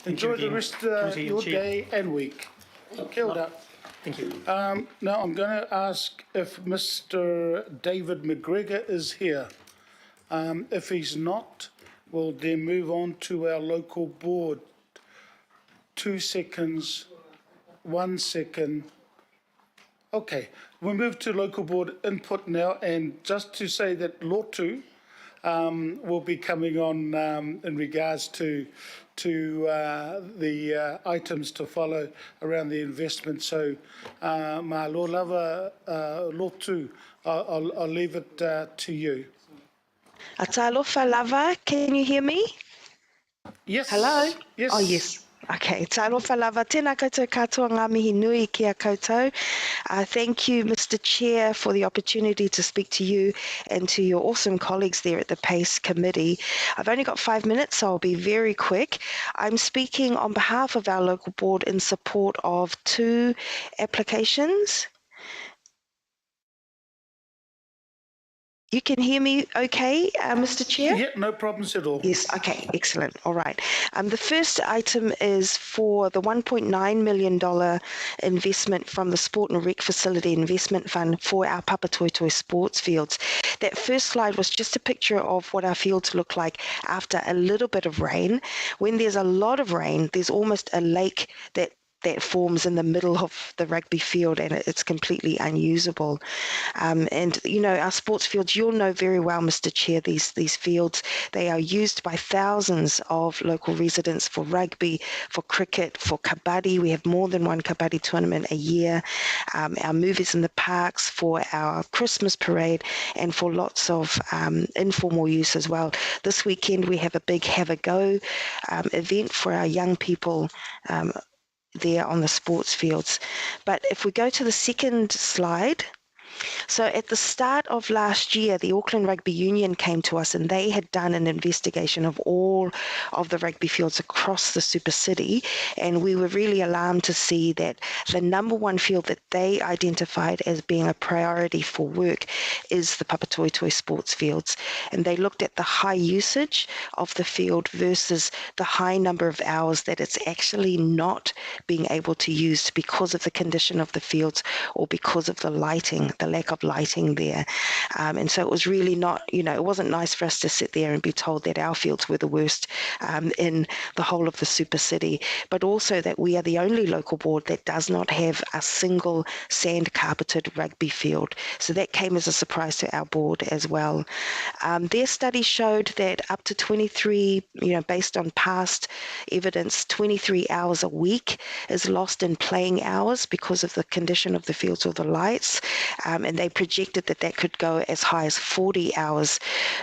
Enjoy the rest of your day and week. Kia ora. Thank you. Now I'm going to ask if Mr. David McGregor is here. If he's not, we'll then move on to our local board. 2 seconds, 1 second. Okay, we move to local board input now, and just to say that Lotu will be coming on in regards to the items to follow around the investment. So, ma lo lava Lotu, I'll leave it to you. Atalofa lava, can you hear me? Yes. Hello? Yes. Oh, yes. Okay, talofa lava, tēnā koutou katoa ngā mihi nui ki a koutou. Thank you, Mr. Chair, for the opportunity to speak to you and to your awesome colleagues there at the PACE Committee. I've only got 5 minutes, so I'll be very quick. I'm speaking on behalf of our local board in support of 2 applications. You can hear me okay, Mr. Chair? Yeah, no problems at all. Yes, okay, excellent. All right. The first item is for the $1.9 million investment from the Sport and Rec Facility Investment Fund for our Papatoetoe sports fields. That first slide was just a picture of what our fields look like after a little bit of rain. When there's a lot of rain, there's almost a lake that forms in the middle of the rugby field, and it's completely unusable. And you know, our sports fields, you'll know very well, Mr. Chair, these fields, they are used by thousands of local residents for rugby, for cricket, for kabaddi. We have more than one kabaddi tournament a year. Our movies in the parks, for our Christmas parade, and for lots of informal use as well. This weekend we have a big Have a Go event for our young people there on the sports fields. But if we go to the second slide, so at the start of last year, the Auckland Rugby Union came to us and they had done an investigation of all of the rugby fields across the super city, and we were really alarmed to see that the number one field that they identified as being a priority for work is the Papatoetoe sports fields. And they looked at the high usage of the field versus the high number of hours that it's actually not being able to use because of the condition of the fields or because of the lighting, the lack of lighting there. And so it was really not, you know, it wasn't nice for us to sit there and be told that our fields were the worst in the whole of the super city, but also that we are the only local board that does not have a single sand carpeted rugby field. So that came as a surprise to our board as well. Their study showed that up to 23, you know, based on past evidence, 23 hours a week is lost in playing hours because of the condition of the fields or the lights. And they projected that that could go as high as 40 hours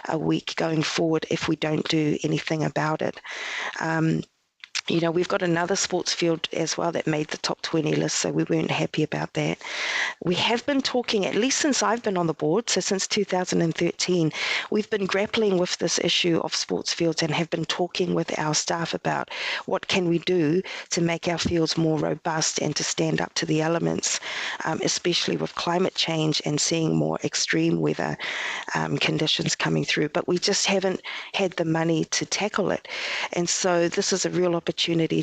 a week going forward if we don't do anything about it. You know, we've got another sports field as well that made the top 20 list, so we weren't happy about that. We have been talking, at least since I've been on the board, so since 2013, we've been grappling with this issue of sports fields and have been talking with our staff about what can we do to make our fields more robust and to stand up to the elements, especially with climate change and seeing more extreme weather conditions coming through. But we just haven't had the money to tackle it. And so this is a real opportunity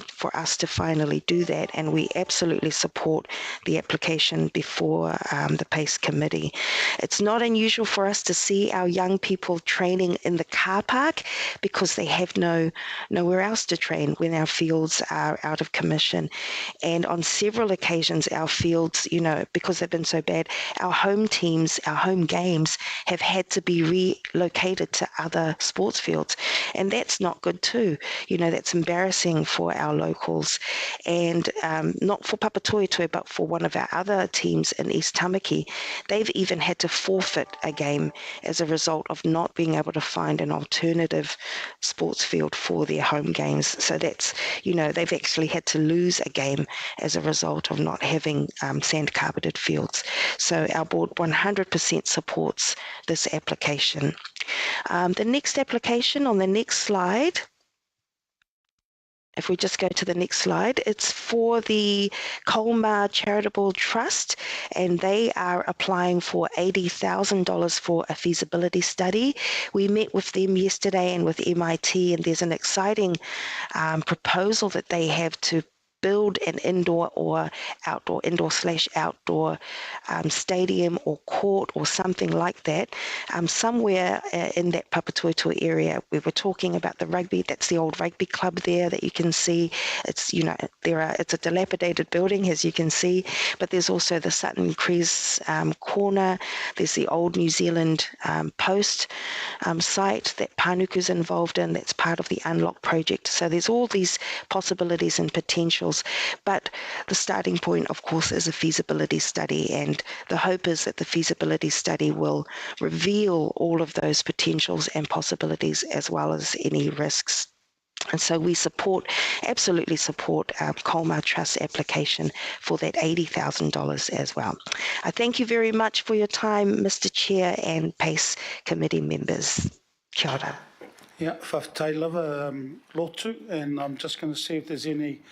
for us to finally do that, and we absolutely support the application before the PACE Committee. It's not unusual for us to see our young people training in the car park because they have nowhere else to train when our fields are out of commission. And on several occasions, our fields, you know, because they've been so bad, our home teams, our home games have had to be relocated to other sports fields, and that's not good too. You know, that's embarrassing for our locals, and not for Papatoetoe, but for one of our other teams in East Tamaki. They've even had to forfeit a game as a result of not being able to find an alternative sports field for their home games. So that's, you know, they've actually had to lose a game as a result of not having sand carpeted fields. So our board 100% supports this application. The next application on the next slide If we just go to the next slide, it's for the Colmar Charitable Trust, and they are applying for $80,000 for a feasibility study. We met with them yesterday and with MIT, and there's an exciting proposal that they have to build an indoor or outdoor, indoor/outdoor stadium or court or something like that, somewhere in that Papatoetoe area. We were talking about the rugby. That's the old rugby club there that you can see. It's it's a dilapidated building, as you can see, but there's also the Sutton Cress corner. There's the old New Zealand Post site that Panuku's involved in. That's part of the Unlock project. So there's all these possibilities and potentials, but the starting point, of course, is a feasibility study, and the hope is that the feasibility study will reveal all of those potentials and possibilities as well as any risks. And so we absolutely support Colmar Trust application for that $80,000 as well. I thank you very much for your time, Mr. Chair and PACE committee members. Kia ora. Yeah, whawhtailawa lotu, and I'm just going to see if there's any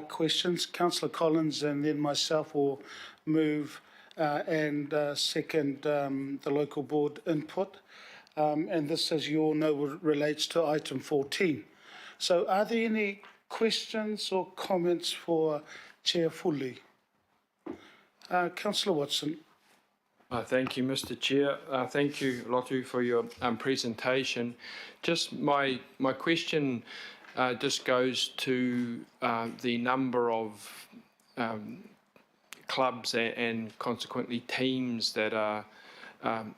questions. Councillor Collins and then myself will move and second the local board input. And this, as you all know, relates to item 14. So are there any questions or comments for Chair Fully? Councillor Watson. Thank you, Mr. Chair. Thank you, Lotu, for your presentation. Just my question just goes to the number of clubs and consequently teams that are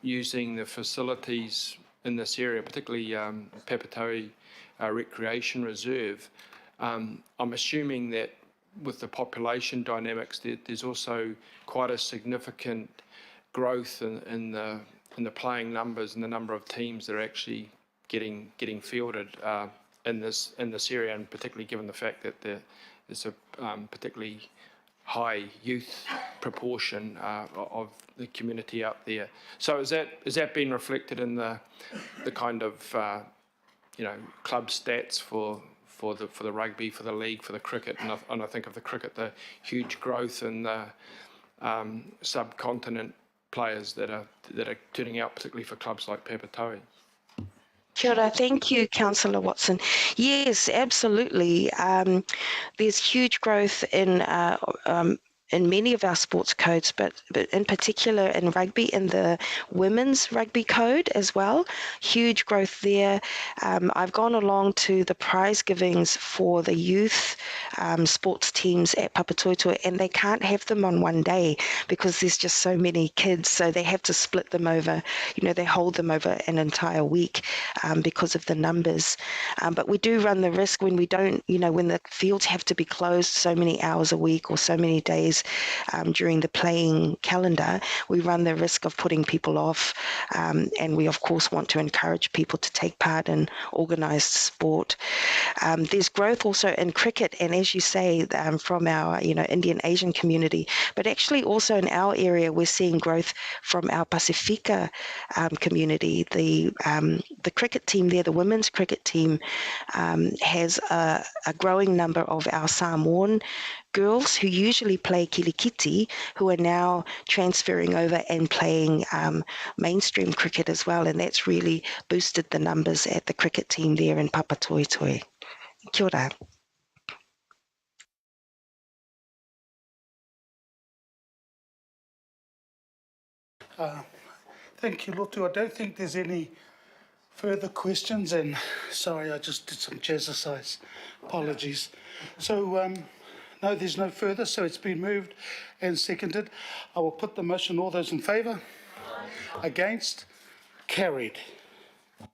using the facilities in this area, particularly Papatoetoe Recreation Reserve. I'm assuming that with the population dynamics, there's also quite a significant growth in the playing numbers and the number of teams that are actually getting fielded in this area, and particularly given the fact that there's a particularly high youth proportion of the community out there. So is that being reflected in the kind of club stats for the rugby, for the league, for the cricket, and I think of the cricket, the huge growth in the subcontinent players that are turning out, particularly for clubs like Papatoetoe. Kia ora. Thank you, Councillor Watson. Yes, absolutely. There's huge growth in many of our sports codes, but in particular in rugby, in the women's rugby code as well. Huge growth there. I've gone along to the prize givings for the youth sports teams at Papatoetoe, and they can't have them on one day because there's just so many kids, so they have to split them over, they hold them over an entire week because of the numbers. But we do run the risk when we don't, when the fields have to be closed so many hours a week or so many days during the playing calendar, we run the risk of putting people off, and we of course want to encourage people to take part in organised sport. There's growth also in cricket, and as you say, from our Indian Asian community, but actually also in our area we're seeing growth from our Pasifika community. The cricket team there, the women's cricket team, has a growing number of our Samoan girls who usually play kilikiti, who are now transferring over and playing mainstream cricket as well, and that's really boosted the numbers at the cricket team there in Papatoetoe. Kia ora. Thank you, Lotu. I don't think there's any further questions, and sorry, I just did some jazzercise. Apologies. So, no, there's no further, so it's been moved and seconded. I will put the motion. All those in favour? Against? Carried.